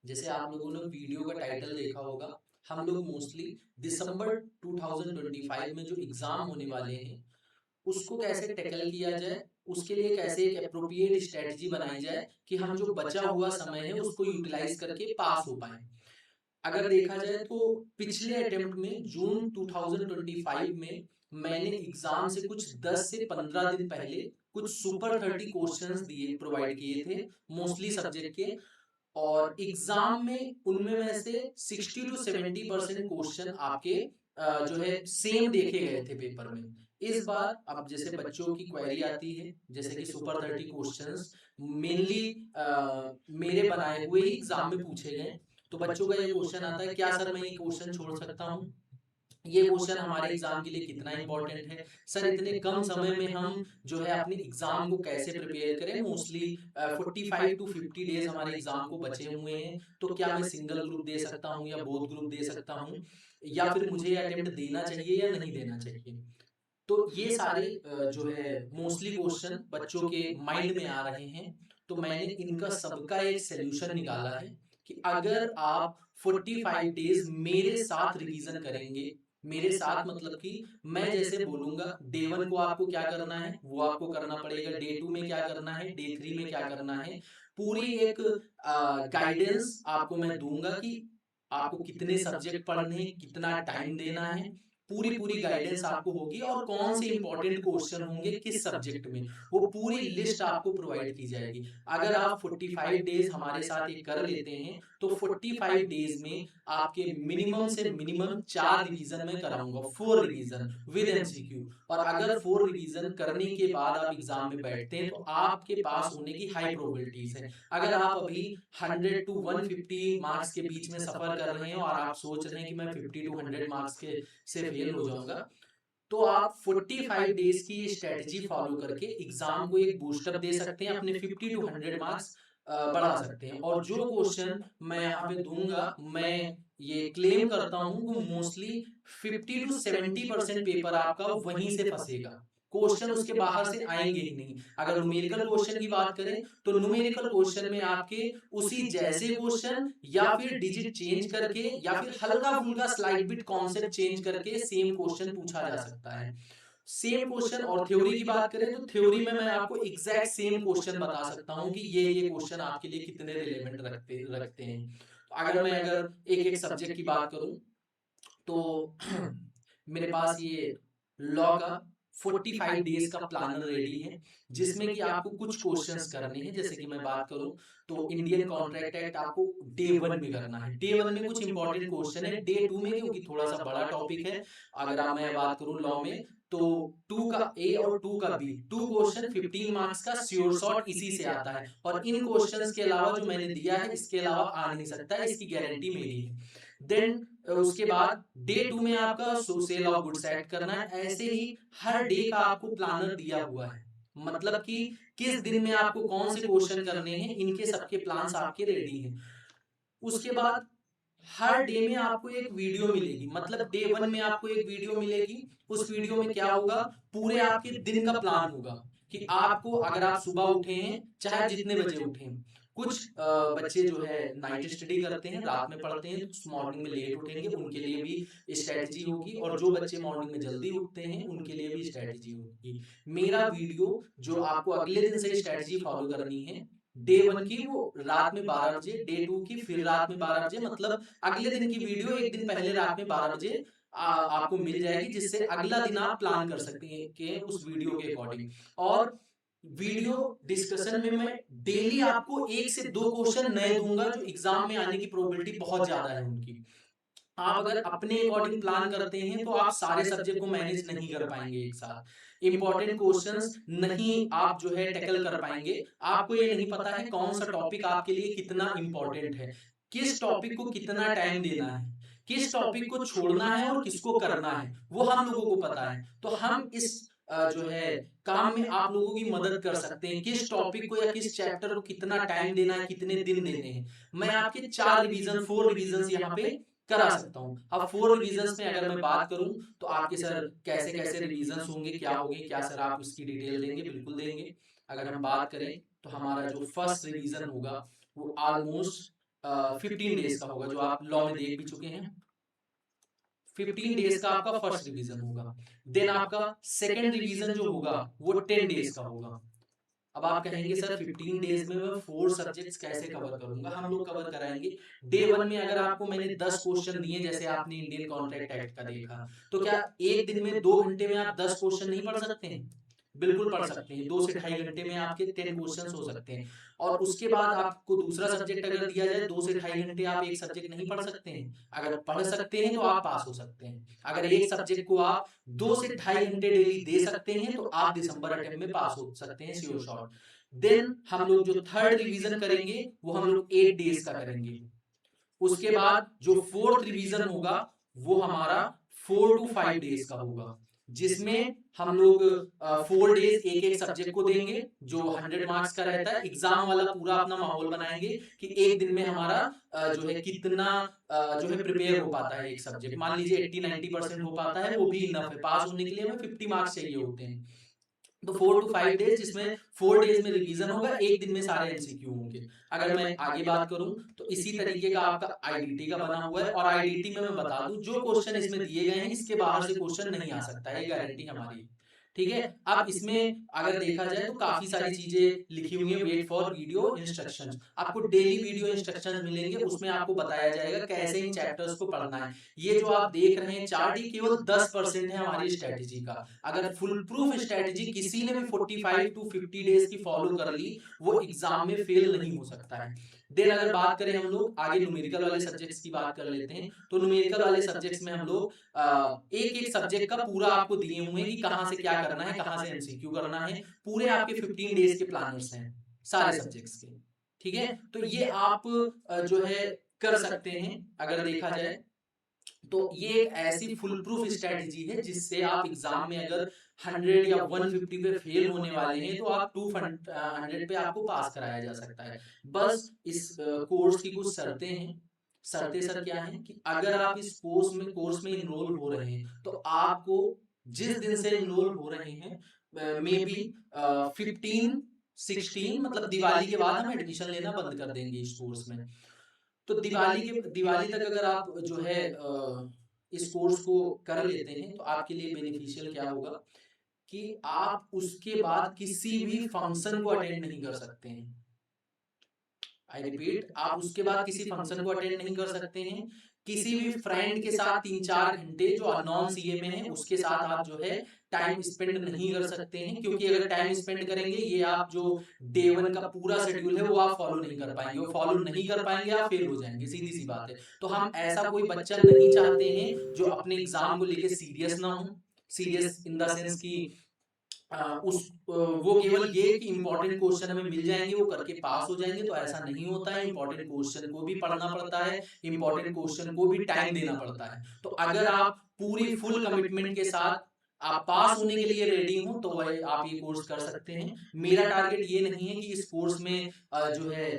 जैसे आप लोगों ने वीडियो का टाइटल देखा होगा, हम लोग मोस्टली दिसंबर 2025 में जो एग्जाम होने वाले हैं उसको कैसे टैकल किया जाए, उसके लिए कैसे एक एप्रोप्रिएट स्ट्रेटजी बनाई जाए कि हम जो बचा हुआ समय है उसको यूटिलाइज करके पास हो पाए। अगर देखा जाए तो पिछले अटेम्प्ट में जून 2025 में मैंने एग्जाम से कुछ 10 से 15 दिन पहले कुछ सुपर 30 क्वेश्चंस दिए प्रोवाइड किए थे मोस्टली सब्जेक्ट के। और एग्जाम में उनमें में से 60 to 70% क्वेश्चन आपके जो है सेम देखे गए थे पेपर में। इस बार अब जैसे बच्चों की क्वेरी आती है जैसे कि सुपर 30 क्वेश्चंस मेनली मेरे बनाए हुए ही एग्जाम में पूछे गए। तो बच्चों का ये क्वेश्चन आता है, क्या सर मैं ये क्वेश्चन छोड़ सकता हूँ, ये क्वेश्चन हमारे एग्जाम के लिए कितना इंपॉर्टेंट है, सर इतने कम समय में हम जो है अपने एग्जाम को कैसे प्रिपेयर करें। मोस्टली 45 to 50 डेज हमारे एग्जाम को बचे हुए हैं, तो क्या मैं सिंगल ग्रुप दे सकता हूँ या बोथ ग्रुप दे सकता हूँ, या फिर मुझे अटेम्प्ट देना चाहिए या नहीं देना चाहिए। तो ये सारे जो है मोस्टली क्वेश्चन बच्चों के माइंड में आ रहे हैं। तो मैंने इनका सबका एक सलूशन निकाला है कि अगर आप 45 डेज मेरे साथ रिवीजन करेंगे, मेरे साथ मतलब कि मैं जैसे बोलूंगा डे 1 को आपको क्या करना है वो आपको करना पड़ेगा, डे 2 में क्या करना है, डे 3 में क्या करना है, पूरी एक गाइडेंस आपको मैं दूंगा कि आपको कितने सब्जेक्ट पढ़ने हैं, कितना टाइम देना है, पूरी पूरी गाइडेंस आपको होगी और कौन से इंपॉर्टेंट क्वेश्चन होंगे किस सब्जेक्ट में, वो पूरी लिस्ट आपको प्रोवाइड की जाएगी। अगर आप 45 डेज हमारे साथ ये कर लेते हैं तो 45 डेज में आपके मिनिमम से मिनिमम 4 रिवीजन में कराऊंगा, 4 रिवीजन विद एमसीक्यू। और अगर 4 रिवीजन करने के बाद आप एग्जाम में बैठते हैं तो आपके पास होने की हाई प्रोबेबिलिटीज है। अगर आप अभी 100 to 150 मार्क्स के बीच में सफर कर रहे हैं और आप सोच रहे हैं कि मैं 50 to 100 मार्क्स के से फेल हो जाऊंगा, तो आप 45 डेज की स्ट्रेटजी फॉलो करके एग्जाम को एक बूस्टअप दे सकते हैं, अपने 50 to 100 मार्क्स बढ़ा सकते हैं। और जो क्वेश्चन मैं यहाँ पे दूंगा, मैं ये क्लेम करता हूं वो मोस्टली 50 to 70% पेपर आपका वहीं से फंसेगा, क्वेश्चन उसके बाहर से आएंगे ही नहीं। अगर न्यूमेरिकल क्वेश्चन की बात करें तो न्यूमेरिकल क्वेश्चन में आपके उसी जैसे क्वेश्चन या फिर डिजिट चेंज करके या फिर हल्का फुल्का स्लाइड बिट कॉन्सेप्ट चेंज करके सेम क्वेश्चन पूछा जा सकता है। Same question. और थ्योरी की बात करें तो थ्योरी में मैं आपको एग्जैक्ट सेम क्वेश्चन बता सकता हूं कि ये क्वेश्चन आपके लिए कितने रिलेवेंट रखते रखते हैं। तो अगर मैं एक एक सब्जेक्ट की बात करूं तो मेरे पास ये लॉ का 45 डेज का प्लानर रेडी है, जिसमें कि आपको कुछ क्वेश्चंस करने हैं। जैसे कि मैं बात करूं तो इंडियन कॉन्ट्रैक्ट एक्ट आपको डे 1 में करना है, डे 1 में कुछ इंपॉर्टेंट क्वेश्चन है, डे 2 में क्योंकि थोड़ा सा बड़ा टॉपिक है। अगर आप मैं बात करूं लॉ में तो 2 का ए और 2 का बी, 2 क्वेश्चन 15 मार्क्स का श्योर शॉट इसी से आता है। और इन क्वेश्चंस के अलावा जो मैंने दिया है इसके अलावा आ नहीं सकता, इसकी गारंटी मेरी है। देन उसके बाद डे 2 में आपका सेल ऑफ गुड्स ऐड करना है। ऐसे ही हर डे का आपको प्लानर दिया हुआ है, मतलब कि किस दिन में आपको कौन से क्वेश्चन करने हैं, इनके सबके प्लान्स आपके रेडी हैं। उसके बाद हर डे में आपको एक वीडियो मिलेगी, मतलब डे 1 में आपको एक वीडियो मिलेगी। उस वीडियो में क्या होगा, पूरे आपके दिन का प्लान होगा कि आपको अगर आप सुबह उठे हैं चाहे आप जितने बजे उठे हैं। कुछ बच्चे जो है नाइट स्टडी करते हैं, रात में पढ़ते हैं, तो मॉर्निंग में लेट उठेंगे, उनके लिए भी स्ट्रेटजी होगी। और जो बच्चे मॉर्निंग में जल्दी उठते हैं उनके लिए भी स्ट्रेटजी होगी। मेरा वीडियो जो आपको अगले दिन से स्ट्रेटजी फॉलो करनी है, डे 1 की वो रात में 12 बजे, डे 2 की फिर रात में 12 बजे, मतलब अगले दिन की वीडियो एक दिन पहले रात में 12 बजे आपको मिल जाएगी, जिससे अगला दिन आप प्लान कर सकते हैं कि उस वीडियो के अकॉर्डिंग। और वीडियो डिस्कशन में मैं डेली आपको 1 से 2 क्वेश्चन नए दूंगा जो एग्जाम में आने की प्रोबेबिलिटी बहुत ज्यादा है उनकी। आप अगर अपने अकॉर्डिंग प्लान करते हैं तो आप सारे सब्जेक्ट को मैनेज नहीं कर पाएंगे एक साथ, इंपॉर्टेंट क्वेश्चंस नहीं आप जो है टैकल कर पाएंगे। आपको ये नहीं पता है कौन सा टॉपिक आपके लिए कितना इंपॉर्टेंट है, किस टॉपिक को कितना टाइम देना है, किस टॉपिक को छोड़ना है और किसको करना है, वो हम लोगों को पता है। तो हम इस जो है काम में आप लोगों की मदद कर सकते हैं, किस टॉपिक को या किस चैप्टर को कितना टाइम देना है, कितने दिन देने हैं। मैं आपके 4 रिवीजन 4 रिवीजन यहाँ पे करा सकता हूँ। अब 4 रिवीजन्स में अगर मैं बात करूँ तो आपके सर कैसे कैसे रिवीजन्स होंगे, क्या होंगे, क्या सर आप उसकी डिटेल देंगे, बिल्कुल देंगे। अगर हम बात करें तो हमारा जो फर्स्ट रिवीजन होगा वो ऑलमोस्ट 15 डेज का होगा, जो आप लॉ में देख भी चुके हैं। 15 डेज का आपका फर्स्ट रिवीजन होगा। देन आपका सेकेंड रिवीजन जो होगा वो 10 डेज का होगा। अब आप कहेंगे सर 15 डेज में मैं 4 सब्जेक्ट्स कैसे कवर करूंगा? हम लोग कवर कराएंगे। डे 1 में अगर आपको मैंने 10 क्वेश्चन दिए, जैसे आपने इंडियन कॉन्ट्रैक्ट एक्ट का देखा, तो क्या एक दिन में 2 घंटे में आप 10 क्वेश्चन नहीं पढ़ सकते हैं? बिल्कुल पढ़ सकते हैं। 2 से 2.5 घंटे में आपके 10 क्वेश्चन हो सकते हैं। और उसके बाद आपको दूसरा सब्जेक्ट अगर दिया जाए, 2 से 2.5 घंटे आप एक सब्जेक्ट नहीं पढ़ सकते हैं? अगर पढ़ सकते हैं तो आप पास हो सकते हैं। अगर एक सब्जेक्ट को आप 2 से 2.5 घंटे डेली दे सकते हैं तो आप दिसंबर अटेम्प्ट में पास हो सकते हैं, श्योर शॉट। देन हम लोग जो थर्ड रिवीजन करेंगे वो हम लोग 8 डेज का करेंगे। उसके बाद जो फोर्थ रिवीजन होगा वो हमारा 4 to 5 डेज का होगा, जिसमें हम लोग 4 डेज एक एक सब्जेक्ट को देंगे, जो 100 मार्क्स का रहता है। एग्जाम वाला पूरा अपना माहौल बनाएंगे कि एक दिन में हमारा जो है कितना जो है प्रिपेयर हो पाता है एक सब्जेक्ट। मान लीजिए 80-90% हो पाता है, वो भी इनफ है। पास होने के लिए हमें 50 मार्क्स चाहिए होते हैं। तो 4 to 5 डेज, जिसमें 4 डेज में रिवीजन होगा, एक दिन में सारे एमसीक्यू होंगे। अगर मैं आगे बात करूं तो इसी तरीके का आपका आईडीटी का बना हुआ है। और आईडीटी में मैं बता दूं, जो क्वेश्चन इसमें दिए गए हैं इसके बाहर से क्वेश्चन नहीं आ सकता है, ये गारंटी हमारी। ठीक है। अब इसमें अगर देखा जाए तो काफी सारी चीजें लिखी हुई है। वेट फॉर वीडियो इंस्ट्रक्शंस, आपको डेली वीडियो इंस्ट्रक्शंस मिलेंगे, उसमें आपको बताया जाएगा कैसे इन चैप्टर्स को पढ़ना है। ये जो आप देख रहे हैं चार्ट, ये केवल 10% है हमारी स्ट्रेटेजी का। अगर फुल प्रूफ स्ट्रेटेजी किसी ने भी 45 to 50 डेज की फॉलो कर ली, वो एग्जाम में फेल नहीं हो सकता है। देन अगर बात करें हम लोग आगे न्यूमेरिकल वाले सब्जेक्ट्स की बात कर लेते हैं, तो न्यूमेरिकल वाले सब्जेक्ट्स में हम लोग एक एक सब्जेक्ट का पूरा आपको दिए हुए हैं कि कहां से क्या करना है, कहां से एमसीक्यू करना है। पूरे आपके 15 डेज के प्लानर्स हैं सारे सब्जेक्ट्स के। ठीक है। तो ये आप जो है कर सकते हैं। अगर देखा जाए तो ये एक ऐसी फुल प्रूफ स्ट्रेटेजी है जिससे आप एग्जाम में अगर 100 या 150 पे फेल होने वाले हैं तो आप 200 पे आपको पास कराया जा सकता है। बस इस कोर्स की कुछ शर्तें हैं। शर्तें सर क्या हैं कि अगर आप इस कोर्स में इनरोल हो रहे हैं तो आपको जिस दिन से इनरोल हो रहे हैं मे बी 15-16, मतलब दिवाली के बाद हम एडमिशन लेना बंद कर देंगे इस कोर्स में। तो दिवाली तक अगर आप जो है इस कोर्स को कर लेते हैं तो आपके लिए बेनिफिशियल क्या होगा कि आप उसके बाद किसी भी फंक्शन को अटेंड नहीं कर सकते हैं। आई रिपीट, आप उसके बाद किसी फंक्शन को अटेंड नहीं कर सकते हैं। किसी भी फ्रेंड के साथ 3-4 घंटे जो नॉन सीए में है उसके साथ आप जो है टाइम स्पेंड नहीं कर सकते हैं, क्योंकि अगर टाइम स्पेंड करेंगे, ये आप जो डे 1 का पूरा शेड्यूल है वो आप फॉलो नहीं कर पाएंगे। वो फॉलो नहीं कर पाएंगे, आप फेल हो जाएंगे, सीधी सी बात है। तो हम ऐसा कोई बच्चा नहीं चाहते हैं जो अपने एग्जाम को लेके सीरियस ना हो। सीरियस इन द सेंस की वो केवल ये कि इंपॉर्टेंट क्वेश्चन हमें मिल जाएंगे, वो करके पास हो जाएंगे, तो ऐसा नहीं होता है। इंपॉर्टेंट क्वेश्चन को भी पढ़ना पड़ता है, इंपॉर्टेंट क्वेश्चन को भी टाइम देना पड़ता है। तो अगर आप पूरी फुल कमिटमेंट के साथ आप पास होने के लिए रेडी हो तो वह आप ये कोर्स कर सकते हैं। मेरा टारगेट ये नहीं है कि इस कोर्स में जो है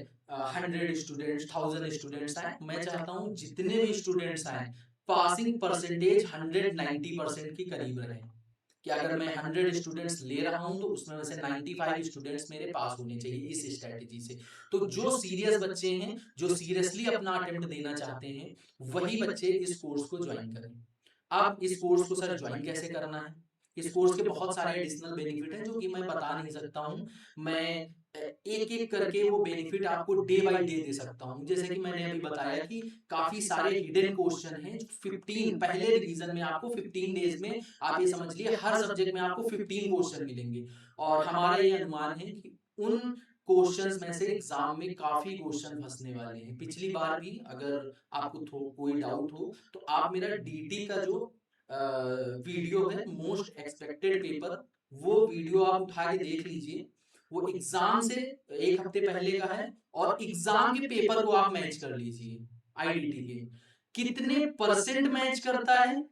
100 स्टूडेंट्स, 1000 स्टूडेंट्स आए। मैं चाहता हूँ जितने भी स्टूडेंट्स आए, पासिंग परसेंटेज 190% के करीब रहे। कि अगर मैं 100 स्टूडेंट्स ले रहा हूं तो उसमें से 95 स्टूडेंट्स मेरे पास होने चाहिए इस स्ट्रेटेजी से। तो जो सीरियस बच्चे हैं, जो सीरियसली अपना अटेम्प्ट देना चाहते हैं, वही बच्चे इस कोर्स को ज्वाइन करें। अब इस कोर्स को सर ज्वाइन कैसे करना है? इस कोर्स के बहुत सारे एडिशनल बेनिफिट हैं जो कि मैं बता नहीं सकता हूं। मैं एक एक करके वो बेनिफिट आपको डे बाय डे दे सकता हूं। जैसे कि मैंने अभी बताया कि काफी सारे हिडन क्वेश्चन हैं। 15 पहले रिवीजन में आपको 15 डेज में आप ये समझ लिए हर सब्जेक्ट में आपको 15 क्वेश्चन मिलेंगे। और हमारा ये अनुमान है कि उन क्वेश्चंस में से एग्जाम में काफी क्वेश्चन फंसने वाले हैं। पिछली बार भी अगर आपको कोई डाउट हो तो आप मेरा डीटी का जो वीडियो है, मोस्ट एक्सपेक्टेड पेपर, वो वीडियो आप उठा के देख लीजिए। वो एग्जाम से एक हफ्ते पहले का है, और एग्जाम के पेपर को आप मैच कर लीजिए आईडीटी के, कितने परसेंट मैच करता है।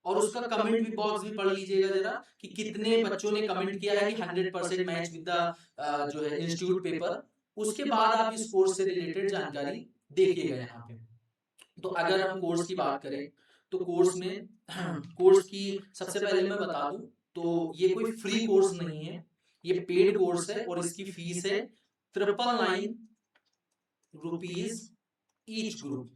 और उसका कमेंट भी बॉक्स भी पढ़ लीजिएगा जरा कि कितने बच्चों ने कमेंट किया है कि 100% मैच विद द जो है इंस्टीट्यूट पेपर। उसके बाद आप इस कोर्स से रिलेटेड जानकारी देखिएगा यहाँ पे। तो अगर हम कोर्स की बात करें तो कोर्स में कोर्स की सबसे पहले मैं बता दूं तो ये कोई फ्री कोर्स नहीं है, ये पेड कोर्स है। और इसकी फीस है 999 रुपीज ईच ग्रुप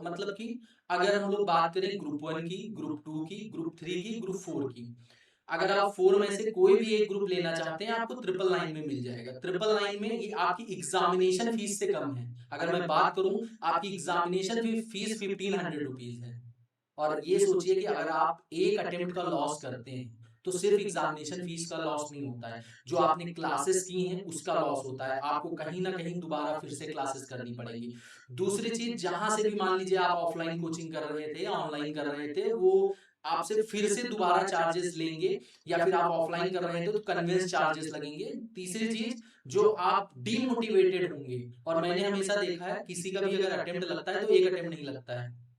मतलब कि अगर हम लोग बात करें ग्रुप 1 की, ग्रुप 2 की, ग्रुप 3 की, ग्रुप 4 की, अगर आप 4 में से कोई भी एक ग्रुप लेना चाहते हैं आपको 999 में मिल जाएगा। 999 में ये आपकी एग्जामिनेशन फीस से कम है। अगर मैं बात करूं, आपकी एग्जामिनेशन फीस 1500 रुपीज है। और ये सोचिए कि अगर आप एक अटेम्प्ट का लॉस करते हैं तो सिर्फ एग्जामिनेशन फीस का लॉस नहीं होता है, जो आपने क्लासेस की हैं उसका लॉस होता है, आपको कहीं ना कहीं दोबारा फिर से क्लासेस करनी पड़ेगी। दूसरी चीज, जहां से भी मान लीजिए आप ऑफलाइन कोचिंग कर रहे थे या ऑनलाइन कर रहे थे, वो आपसे फिर से दोबारा चार्जेस लेंगे, या फिर आप ऑफलाइन कर रहे थे तो कन्वेंस चार्जेस लगेंगे। तीसरी चीज, जो आप डीमोटिवेटेड होंगे, और मैंने हमेशा देखा है किसी का भी अगर अटेम्प्ट लगता है तो एक अटेम्प्ट नहीं लगता है,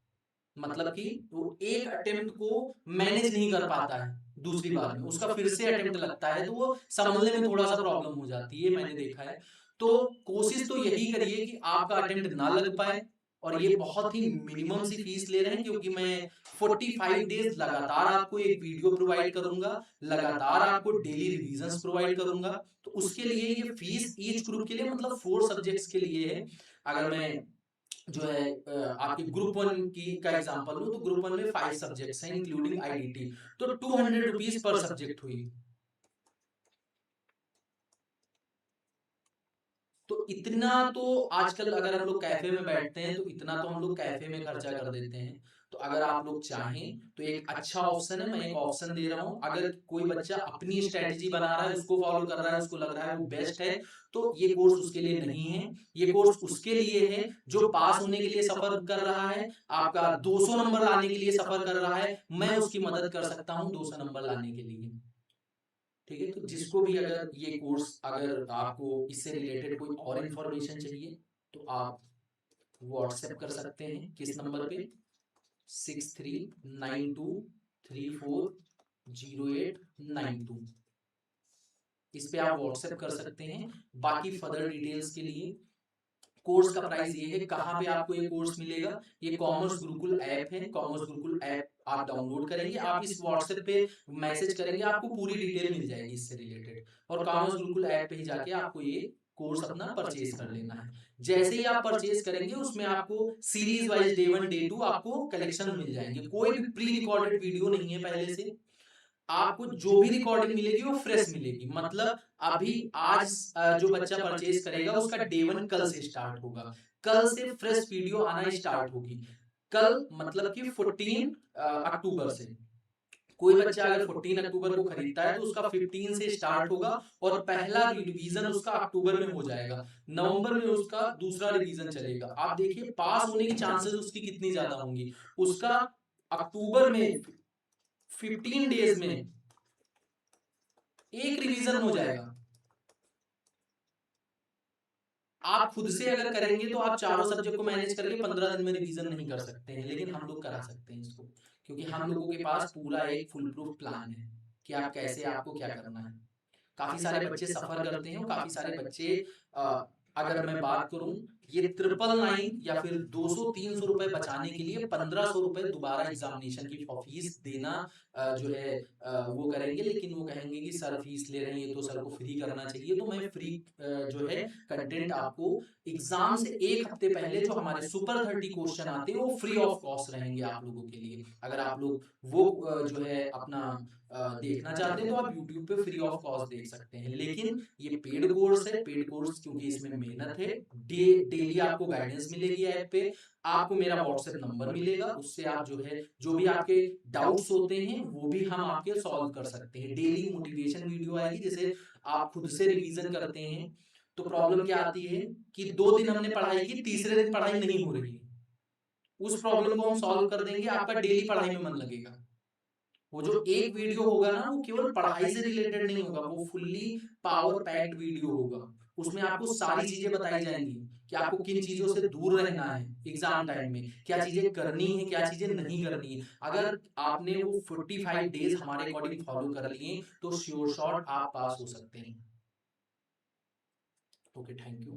मतलब कि वो एक अटेम्प्ट को मैनेज नहीं कर पाता है, दूसरी बार में उसका फिर से अटेम्प्ट लगता है तो वो संभलने में थोड़ा सा प्रॉब्लम हो जाती है, मैंने देखा है। तो कोशिश तो यही करिए कि आपका अटेम्प्ट ना लग पाए, और ये बहुत ही मिनिमम सी फीस ले रहे हैं, क्योंकि मैं 45 डेज लगातार आपको एक वीडियो प्रोवाइड करूंगा, लगातार आपको डेली रिवीजन्स प्रोवाइड करूंगा। तो उसके लिए ये फीस ईच ग्रुप के लिए, मतलब 4 सब्जेक्ट्स के लिए है। अगर मैं जो है आपके ग्रुप 1 की का एग्जांपल लूं, तो ग्रुप 1 में 5 सब्जेक्ट्स हैं इंक्लूडिंग आईडीटी, तो 200 रुपीज पर सब्जेक्ट हुई। तो इतना तो आजकल अगर हम लोग कैफे में बैठते हैं तो इतना तो हम लोग कैफे में खर्चा कर देते हैं। तो अगर आप लोग चाहें तो एक अच्छा ऑप्शन है, मैं एक ऑप्शन दे रहा हूं, अगर कोई बच्चा अपनी स्ट्रेटेजी बना रहा है, उसको फॉलो कर रहा है, उसको लग रहा है वो बेस्ट है, तो ये कोर्स उसके लिए नहीं है। ये कोर्स उसके लिए है जो पास होने के लिए सफर कर रहा है, आपका 200 नंबर लाने के लिए सफर कर रहा है। मैं उसकी मदद कर सकता हूँ 200 नंबर लाने के लिए। ठीक है, तो जिसको भी अगर ये कोर्स, अगर आपको इससे रिलेटेड कोई और इन्फॉर्मेशन चाहिए तो आप व्हाट्सएप कर सकते हैं किस नंबर पे, 6392340892। इस पे आप व्हाट्सएप कर सकते हैं। बाकी फर्दर डिटेल्स के लिए, कोर्स का प्राइस ये है, कहाँ पे आपको ये कोर्स मिलेगा, ये कॉमर्स गुरुकुल ऐप है। कॉमर्स गुरुकुल ऐप आप डाउनलोड करेंगे, आप इस व्हाट्सएप पे मैसेज करेंगे, आपको पूरी डिटेल मिल जाएगी इससे रिलेटेड, और कॉमर्स गुरुकुल ऐप पे ही जाके आपको ये कोर्स अपना परचेज कर लेना है। जैसे ही आप परचेज करेंगे उसमें आपको सीरीज वाइज डे 1 डे 2 आपको कलेक्शन मिल जाएंगे। कोई भी प्री रिकॉर्डेड वीडियो नहीं है पहले से, आपको जो भी रिकॉर्डिंग मिलेगी वो फ्रेश मिलेगी। मतलब अभी आज जो बच्चा परचेज करेगा उसका डे 1 कल से स्टार्ट होगा, कल से फ्रेश वीडियो आना स्टार्ट होगी। कल मतलब कि 14 अक्टूबर से कोई बच्चा अगर 14 अक्टूबर को खरीदता है तो उसका 15 से स्टार्ट होगा, और पहला रिवीजन उसका अक्टूबर में हो जाएगा। नवंबर में उसका दूसरा रिवीजन चलेगा। आप देखिए पास होने की चांसेस उसकी कितनी ज्यादा होंगी। उसका अक्टूबर में 15 डेज में एक रिवीजन हो जाएगा। आप खुद से अगर करेंगे तो आप चारों सब्जेक्ट को मैनेज करके 15 दिन में रिवीजन नहीं कर सकते हैं, लेकिन हम लोग करा सकते हैं इसको, क्योंकि हम लोगों के पास पूरा एक फुल प्रूफ प्लान है कि आप कैसे, आपको क्या करना है। काफी सारे बच्चे सफर करते हैं, काफी सारे बच्चे अगर मैं बात करूं, ये 999 या फिर 200-300 रुपए बचाने के लिए 1500 रुपए दोबारा एग्जामिनेशन की फीस देना जो है वो करेंगे। लेकिन वो कहेंगे कि सर फीस ले रहे हैं तो सर को फ्री करना चाहिए, तो मैं फ्री जो है कंटेंट आपको एग्जाम से एक हफ्ते पहले जो हमारे सुपर 30 क्वेश्चन आते हैं वो फ्री ऑफ कॉस्ट रहेंगे आप लोगों के लिए। अगर आप लोग वो जो है अपना देखना चाहते हैं तो आप YouTube पे फ्री ऑफ कॉस्ट देख सकते हैं। लेकिन ये पेड कोर्स है, पेड कोर्स क्योंकि इसमें मेहनत है, डेली आपको गाइडेंस मिलेगी ऐप पे, आपको मेरा व्हाट्सएप नंबर मिलेगा, उससे आप जो है जो भी आपके डाउट्स होते हैं वो भी हम आपके सॉल्व कर सकते हैं। डेली मोटिवेशन वीडियो आएगी, जैसे आप खुद से रिवीजन करते हैं तो प्रॉब्लम क्या आती है कि 2 दिन हमने पढ़ाई की, तीसरे दिन पढ़ाई नहीं हो रही, उस प्रॉब्लम को हम सॉल्व कर देंगे, आपका डेली पढ़ाई में मन लगेगा। वो जो एक वीडियो होगा ना वो केवल पढ़ाई से रिलेटेड नहीं होगा, वो फुल्ली पावर पैक्ड वीडियो होगा। उसमें आपको सारी चीजें बताई जाएंगी कि आपको किन चीजों से दूर रहना है एग्जाम टाइम में, क्या चीजें करनी है, क्या चीजें नहीं करनी है। अगर आपने वो 45 डेज हमारे अकॉर्डिंग फॉलो कर लिए तो श्योर शॉट आप पास हो सकते हैं। Okay, thank you.